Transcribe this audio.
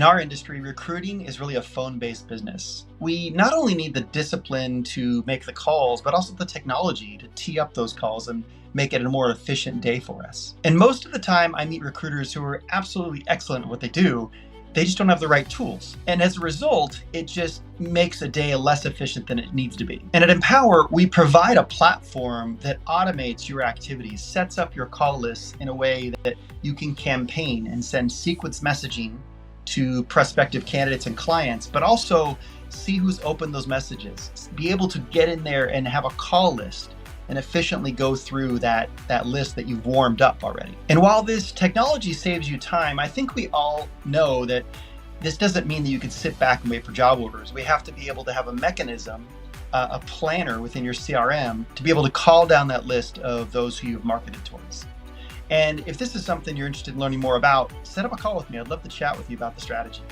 In our industry, recruiting is really a phone-based business. We not only need the discipline to make the calls, but also the technology to tee up those calls and make it a more efficient day for us. And most of the time, I meet recruiters who are absolutely excellent at what they do. They just don't have the right tools. And as a result, it just makes a day less efficient than it needs to be. And at Empower, we provide a platform that automates your activities, sets up your call lists in a way that you can campaign and send sequence messaging to prospective candidates and clients, but also see who's opened those messages, be able to get in there and have a call list and efficiently go through that list that you've warmed up already. And while this technology saves you time, I think we all know that this doesn't mean that you can sit back and wait for job orders. We have to be able to have a mechanism, a planner within your CRM to be able to call down that list of those who you've marketed towards. And if this is something you're interested in learning more about, set up a call with me. I'd love to chat with you about the strategy.